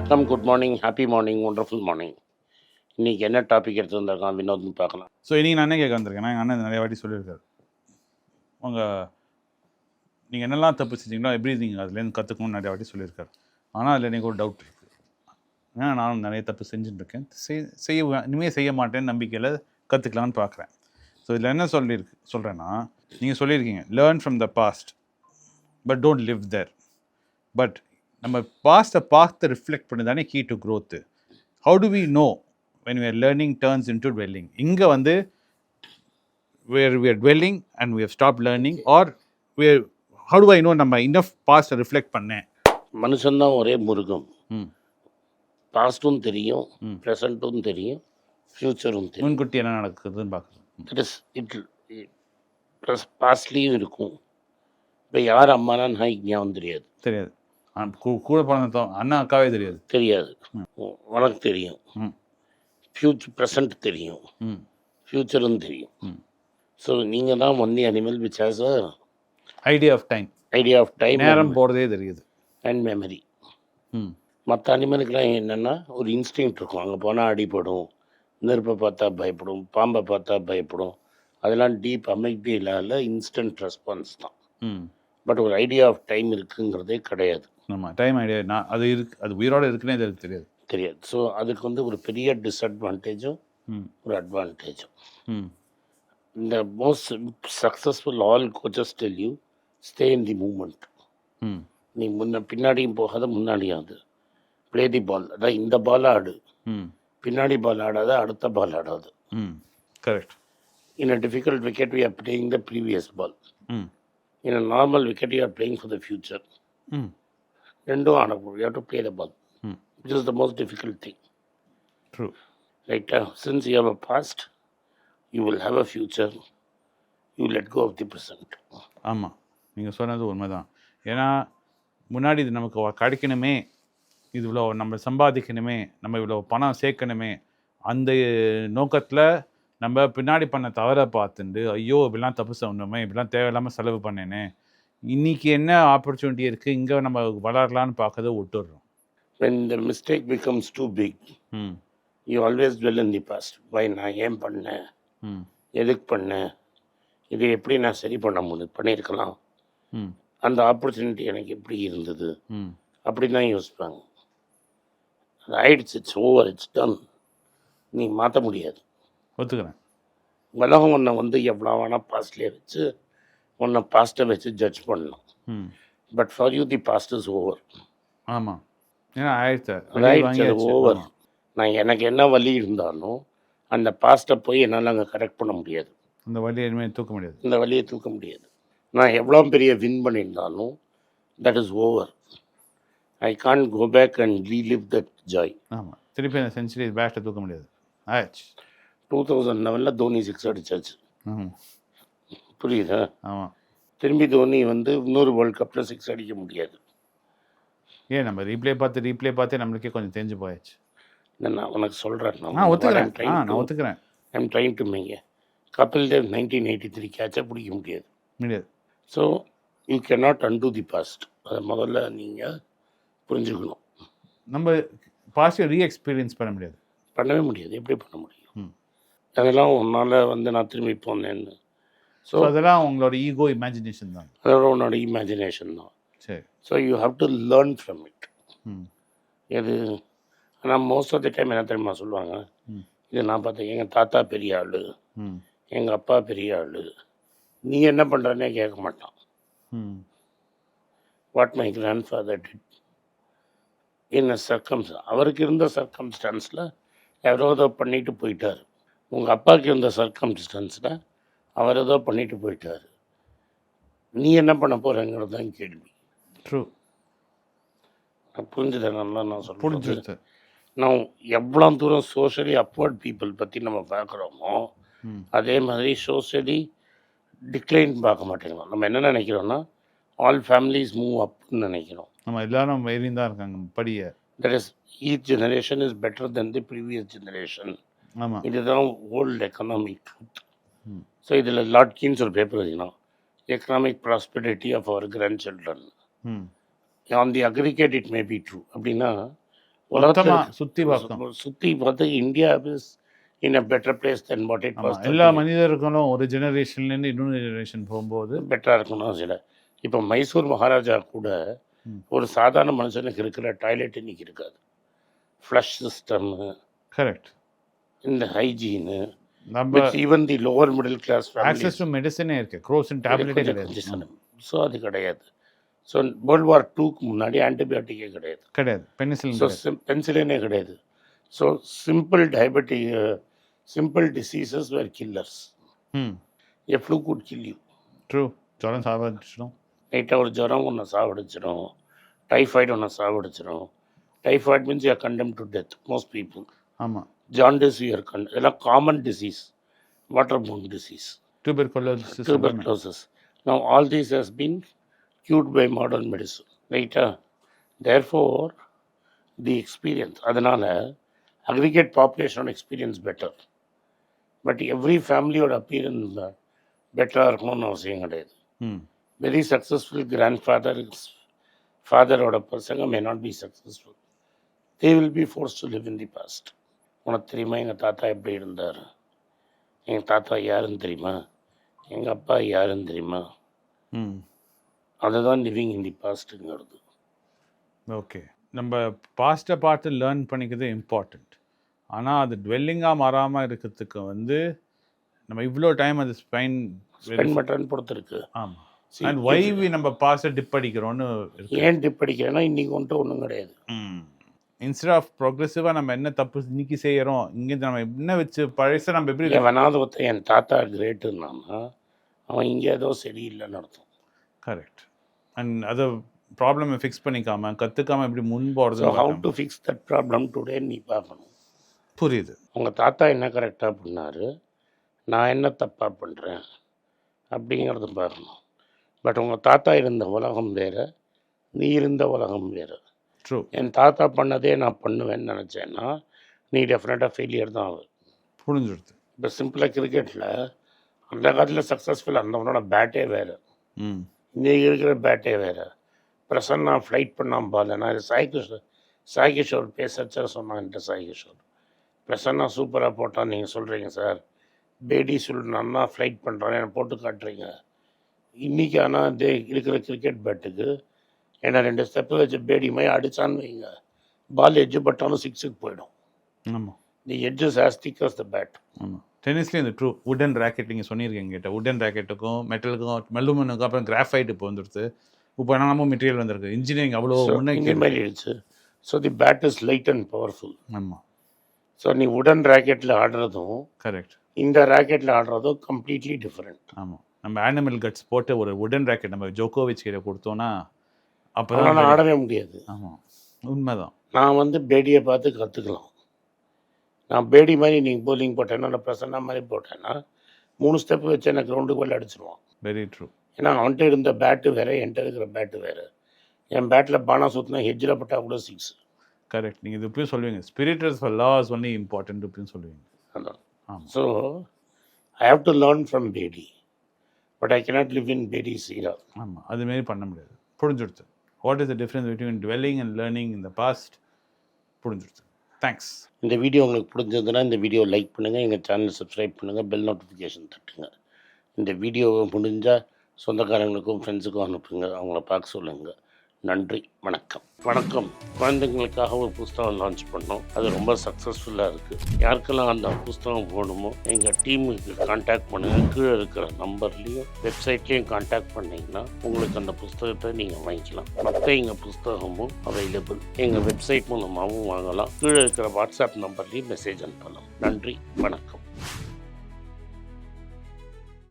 வணக்கம், good morning, happy morning, wonderful morning. இன்றைக்கி என்ன டாபிக் எடுத்து வந்திருக்கான் வினோத்னு பார்க்கலாம். ஸோ இன்றைக்கி நான் என்ன கேட்க வந்திருக்கேன், எங்கள் அண்ணன் நிறைய வாட்டி சொல்லியிருக்காரு, நீங்கள் என்னெல்லாம் தப்பு செஞ்சீங்களோ எப்படி நீங்கள் அதுலேருந்து கற்றுக்கணும்னு நிறைய வாட்டி சொல்லியிருக்காரு. ஆனால் அதில் எனக்கு ஒரு டவுட் இருக்குது. ஏன்னா நானும் நிறைய தப்பு செஞ்சுட்டுருக்கேன், இனிமேல் செய்ய மாட்டேன்னு நம்பிக்கையில் கற்றுக்கலான்னு பார்க்குறேன். ஸோ இதில் என்ன சொல்கிறேன்னா, நீங்கள் சொல்லியிருக்கீங்க learn from the past but don't live there. But நம்ம பாஸ்ட்டை பார்த்து ரிஃப்ளெக்ட் பண்ணி தானே key to growth. How do we know when we are learning turns into dwelling? இங்கே where we are dwelling and we have stopped learning, or how do I know நம்ம enough past reflect பண்ணேன்? மனுஷன்தான் ஒரே முருகம். பாஸ்ட்டும் தெரியும், ப்ரெசண்ட்டும் தெரியும், ஃப்யூச்சரும் தெரியும். முன்கூட்டி என்ன நடக்குதுன்னு பார்க்குறோம். பாஸ்ட்லேயும் இருக்கும். இப்போ யார் அம்மானா நாய்க்கு ஞாபகம் தெரியாது. கூட பிறந்த அண்ணா அக்காவே தெரியாது. உனக்கு தெரியும். ப்ரெசண்ட் தெரியும், ஃப்யூச்சரும் தெரியும். ஸோ நீங்கள் தான் only animal which has a idea of time, நேரம் போகிறதே தெரியுது, அண்ட் மெமரி. மற்ற அனிமலுக்கெல்லாம் என்னென்னா ஒரு இன்ஸ்டிங்க்ட் இருக்கும். அங்கே போனால் அடிப்படும், நெருப்பை பார்த்தா பயப்படும், பாம்பை பார்த்தா பயப்படும். அதெல்லாம் டீப் அமைப்பே இல்லாத இன்ஸ்டன்ட் ரெஸ்பான்ஸ் தான். பட் ஒரு ஐடியா ஆஃப் டைம் இருக்குங்கிறதே கிடையாது. ஆமாம், டைம் ஐடியா அது இருக்குது, அது உயிரோடு இருக்குன்னே தெரியாது. ஸோ அதுக்கு ஒரு பெரிய டிஸ்அட்வான்டேஜும் ஒரு அட்வான்டேஜும். இந்த most successful all coaches tell you stay in the moment. நீ பின்னாடியும் போகாத, முன்னாடியாவது ப்ளே தி பால். அதான் இந்த பால் ஆடு, பின்னாடி பால் ஆடாத, அடுத்த பால் ஆடாது. Correct. In a difficult wicket we are playing the previous ball. In a normal wicket you are playing for the future. ரெண்டும் ஆடக்கூடாது. You have to play the ball, which is the most difficult thing. True. Right. Since you have a past, you will have a future. You let go of the present. ஆமாம், நீங்கள் சொன்னது உண்மைதான். ஏன்னா முன்னாடி இது நமக்கு கிடைக்கணுமே, இது இவ்வளோ நம்ம சம்பாதிக்கணுமே, நம்ம இவ்வளோ பணம் சேர்க்கணுமே, அந்த நோக்கத்தில் நம்ம பின்னாடி பண்ண தவறை பார்த்துட்டு ஐயோ இப்படிலாம் தப்பு சொன்னோமே, இப்படிலாம் தேவையில்லாமல் செலவு பண்ணேனே, இன்றைக்கி என்ன ஆப்பர்ச்சுனிட்டி இருக்குது, இங்கே நம்ம வளரலான்னு பார்க்கறத விட்டுடுறோம். When the mistake becomes too big, you always dwell in the past. Why நான் ஏன் பண்ணேன், எதுக்கு பண்ணேன், இது எப்படி நான் சரி பண்ணியிருக்கலாம், அந்த ஆப்பர்ச்சுனிட்டி எனக்கு எப்படி இருந்தது, அப்படி தான் யோசிப்பாங்க. அது ஆயிடுச்சு, இட்ஸ் ஓவர், இட்ஸ் டன். நீ மாற்ற முடியாது. ஒத்துக்கிறேன். உலகம் உன்னை எவ்வளோ வேணால் பாஸ்ட்லேயே வச்சு உன்னை பாஸ்ட்டை வச்சு ஜட்ஜ் பண்ணலாம். But for you the past is over. ஆமாம், ஏன்னா ஓவர். நான் எனக்கு என்ன வலி இருந்தாலும் அந்த பாஸ்ட்டை போய் என்னால் அங்கே கரெக்ட் பண்ண முடியாது. அந்த வலியை இனிமேல் தூக்க முடியாது. இந்த வலியை தூக்க முடியாது. நான் எவ்வளோ பெரிய வின் பண்ணியிருந்தாலும் that is over. I can't go back and relive that joy. ஆமாம், திருப்பி அந்த செஞ்சுரி பேட்டை தூக்க முடியாது. ஆச்சு 2011 தோனி 6 அடிச்சாச்சு. புரியுதா? ஆமாம், திரும்பி தோனி இன்னொரு வேர்ல்ட் கப்பில் 6 அடிக்க முடியாது. ஏன் நம்ம ரீப்ளே பார்த்தே நம்மளுக்கே கொஞ்சம் தெரிஞ்சு போயாச்சு. நான் உனக்கு சொல்கிறேன், நான் ஒத்துக்கிறேன். I'm trying to make Kapil Dev 1983 கேட்சை பிடிக்க முடியாது. So you can not undo the past. அதை முதல்ல நீங்கள் புரிஞ்சுக்கணும். நம்ம பாஸ்ட்டை ரீஎக்ஸ்பீரியன்ஸ் பண்ணவே முடியாது. எப்படி பண்ண முடியும்? அதெல்லாம் உன்னால் நான் திரும்பி போனேன்னு. ஸோ அதெல்லாம் உங்களோட ஈகோ இமேஜினேஷன் தான். அதோட உன்னோட இமேஜினேஷன் தான். சரி. So you have to learn from it. எது ஆனால் மோஸ்ட் ஆஃப் த டைம் என்ன தெரியுமா சொல்லுவாங்க, இது நான் பார்த்தேன், எங்கள் தாத்தா பெரிய ஆள், எங்கள் அப்பா பெரிய ஆள், நீ என்ன பண்ணுறன்னே கேட்க மாட்டான். What my grandfather did என்ன அவருக்கு இருந்த சர்க்கம்ஸ்டான்ஸில் யாரோ ஏதோ பண்ணிட்டு போயிட்டார். உங்கள் அப்பாவுக்கு இருந்த சர்க்கம்ஸ்டான்ஸில் அவர் ஏதோ பண்ணிட்டு போயிட்டார். நீ என்ன பண்ண போகிறேங்கிறது தான் கேள்வி. ட்ரூ. புரிஞ்சுதேன். நல்லா நான் சொல்கிறேன். நான் எவ்வளோ தூரம் சோஷியலி அப்வர்ட் பீப்புள் பற்றி நம்ம பார்க்குறோமோ அதே மாதிரி சோஷியலி டிக்ளைன் பார்க்க மாட்டேங்கிறோம். நம்ம என்ன நினைக்கிறோன்னா ஆல் ஃபேமிலிஸ் மூவ் அப்னு நினைக்கிறோம். நம்ம எல்லாரும் வெயிலிங் தான் இருக்காங்க படிய. That is each generation is better then the previous generation. ஆமாம், இதுதான் ஓல்டு எக்கனாமிக் ட்ரூத். ஸோ இதில் லாட்கின்ஸ் ஒரு பேப்பர் எழுதினோம், economic prosperity of our grandchildren. On the aggregate it may be true. அப்படின்னா உலகத்தில் சுற்றி பார்க்கணும். சுற்றி பார்த்து India is in a better place then what it was. எல்லா மனிதர்களும் ஒரு ஜெனரேஷன்லேருந்து இன்னொரு ஜெனரேஷன் போகும்போது பெட்டராக இருக்கணும். சில இப்போ மைசூர் மகாராஜா கூட ஒரு சாதாரண மனுஷனுக்கு இருக்கிற டாய்லெட் இன்னைக்கு இருக்காது. ஃப்ளஷ் சிஸ்டம்மு, கரெக்ட், இந்த ஹைஜீனு, நம்ம even the lower middle class access to மெடிசனே இருக்குது, குரோசின் டேப்லெட்டே கிடையாது. ஸோ அது கிடையாது. ஸோ வேர்ல்டு வார் 2க்கு முன்னாடி ஆன்டிபயோட்டிக்கே கிடையாது, பென்சிலினே கிடையாது. So simple diabetic, simple diseases were killers. A flu could kill you. True. ஜுரம் சாவடிச்சிடும், லைட்டாக ஒரு ஜுரம் ஒன்று சாவடிச்சிடும், டைஃபாய்டு ஒன்று சாவடிச்சிடும். Typhoid means you are condemned to death most people. ஆமாம். ஜாண்டிஸ் யூ ஆர் இதெல்லாம் common disease, water borne disease, tuberculosis. Now all this has been cured by modern medicine, right? Therefore the experience, அதனால aggregate population experience better, but every family would appear in better இருக்கணும்னு அவசியம் கிடையாது. Very successful grandfather, father-ஓட பசங்க may not be successful. They will be forced to live in the past. உனக்கு தெரியுமா எங்கள் தாத்தா எப்படி இருந்தார், எங்கள் தாத்தா யாருன்னு தெரியுமா, எங்கள் அப்பா யாருன்னு தெரியுமா, அதுதான் லிவிங் இன் தி பாஸ்ட்டுங்கிறது. ஓகே, நம்ம பாஸ்ட்டை பார்த்து லேர்ன் பண்ணிக்கிறது இம்பார்ட்டண்ட். ஆனால் அது டுவெல்லிங்காக மாறாமல் இருக்கிறதுக்கு வந்து நம்ம இவ்வளோ டைம் அது ஸ்பெண்ட் பண்ணுறன்னு பொறுத்திருக்கு. ஆமாம். அண்ட் ஒய்வி நம்ம பாஸ்ட்டை டிப் அடிக்கிறோன்னு. ஏன் டிப் அடிக்கிறேன்னா இன்றைக்கி ஒன்றும் கிடையாது. இன்ஸ்டெட் ஆஃப் ப்ரோக்ரெசிவாக நம்ம என்ன தப்பு இன்னைக்கு செய்கிறோம், இங்கேருந்து நம்ம என்ன வச்சு பழச நம்ம எப்படி வேணாத ஒருத்தன் என் தாத்தா கிரேட்டுன்னான்னா அவன் இங்கே ஏதோ சரியில்லைன்னு அர்த்தம். கரெக்ட். அண்ட் அதை ப்ராப்ளமை ஃபிக்ஸ் பண்ணிக்காமல் கற்றுக்காமல் எப்படி முன் போகிறது. How to fix that problem today நீ பார்க்கணும். புரியுது. உங்கள் தாத்தா என்ன கரெக்டாக பண்ணார், நான் என்ன தப்பாக பண்ணுறேன் அப்படிங்கிறத பார்க்கணும். பட் உங்கள் தாத்தா இருந்த உலகம் வேறு, நீ இருந்த உலகம் வேறு. ட்ரூ. என் தாத்தா பண்ணதே நான் பண்ணுவேன்னு நினச்சேன்னா நீ டெஃபினட்டாக ஃபெயிலியர் தான் ஆகும். புரிஞ்சுடுது. இப்போ சிம்பிளாக கிரிக்கெட்டில் அந்த காலத்தில் சக்ஸஸ்ஃபுல் இருந்தவனோட பேட்டே வேறு, இன்றைக்கி இருக்கிற பேட்டே வேறு. பிரசன்னா ஃப்ளைட் பண்ணாமல் பாருன்னா இது சாய் கிஷோர் பேசச்சா சொன்னான்ட்டு சாய் கிஷோர் பிரசன்னா சூப்பராக போட்டான். நீங்கள் சொல்கிறீங்க சார் பேடி சொல்லணுன்னா ஃப்ளைட் பண்ணுறான்னு என்னை போட்டு காட்டுறீங்க. இன்றைக்கி ஆனால் இருக்கிற கிரிக்கெட் பேட்டுக்கு ஏன்னா 2 ஸ்டெப்பு வச்சு பேடி மாதிரி அடித்தான்னு வைங்க, பால் எட்ஜு பட்டாலும் 6க்கு போயிடும். ஆமாம். The edges as thick as the bat. ஆமாம். டென்னிஸ்லேயும் இந்த ட்ரூ. வுடன் ரேக்கெட் நீங்கள் சொன்னிருக்கீங்க கிட்ட, வுடன் ரேக்கெட்டுக்கும் மெட்டலுக்கும் மெல்லுமனுக்கும் அப்புறம் கிராஃபைட் இப்போ வந்துடுது. இப்போ என்னென்னமோ மெட்டீரியல் வந்திருக்கு. இன்ஜினியரிங் அவ்வளோ இந்த மாதிரி ஆயிடுச்சு. So the bat is light and powerful. ஆமாம். ஸோ நீ வுடன் ரேக்கெட்டில் ஆடுறதும் கரெக்ட், இந்த ரேக்கெட்டில் ஆடுறதும் கம்ப்ளீட்லி டிஃப்ரெண்ட். ஆமாம். நம்ம ஆனிமல் கட்ஸ் போட்டு ஒரு வுடன் ரேக்கெட் நம்ம ஜோக்கோவிச் கிட்ட கொடுத்தோன்னா அப்போ நான் ஆடவே முடியாது. ஆமாம், உண்மைதான். நான் வந்து பேடியை பார்த்து கற்றுக்கலாம். நான் பேடி மாதிரி நீங்கள் போலிங் போட்டேன்னா நான் பிரசன்னா மாதிரி போட்டேன்னா 3 ஸ்டெப்பு வச்சு எனக்கு கிரவுண்டுக்குள்ளே அடிச்சிருவான். Very true. ஏன்னா அவன்கிட்ட இருந்த பேட்டு வேறு, என்கிட்ட இருக்கிற பேட்டு வேறு. என் பேட்டில் பானா சுற்றினா ஹெஜ்ஜில் பட்டால் கூட 6. கரெக்ட். நீங்கள் இது இப்பயும் சொல்லுவீங்க, spirit for loss only important இப்பயும் சொல்லுவீங்க. அதான். So I have to learn from Bedi, but I cannot live in Bedi's era. ஆமாம், அதுமாரி பண்ண முடியாது. புரிஞ்சுடுச்சு. What is the difference between dwelling and learning in the past? புரிஞ்சுடுச்சு. தேங்க்ஸ். இந்த வீடியோ உங்களுக்கு பிடிச்சதுன்னா இந்த வீடியோ லைக் பண்ணுங்கள், எங்கள் சேனல் சப்ஸ்கிரைப் பண்ணுங்கள், பெல் நோட்டிஃபிகேஷன் தட்டுங்க. இந்த வீடியோவை முடிஞ்சால் சொந்தக்காரங்களுக்கும் ஃப்ரெண்ட்ஸுக்கும் அனுப்புங்க, அவங்கள பார்க்க சொல்லுங்கள். நன்றி, வணக்கம். வணக்கம். குழந்தைங்களுக்காக ஒரு புஸ்தகம் லான்ச் பண்ணோம், அது ரொம்ப சக்ஸஸ்ஃபுல்லாக இருக்குது. யாருக்கெல்லாம் அந்த புஸ்தகம் போகணுமோ எங்கள் டீமுக்கு கான்டாக்ட் பண்ணுங்கள். கீழே இருக்கிற நம்பர்லேயும் வெப்சைட்லேயும் கான்டாக்ட் பண்ணிங்கன்னா உங்களுக்கு அந்த புஸ்தகத்தை நீங்கள் வாங்கிக்கலாம். மற்ற எங்கள் புஸ்தகமும் அவைலபிள் எங்கள் வெப்சைட் மூலமாகவும் வாங்கலாம். கீழே இருக்கிற வாட்ஸ்அப் நம்பர்லேயும் மெசேஜ் அனுப்பலாம். நன்றி, வணக்கம்.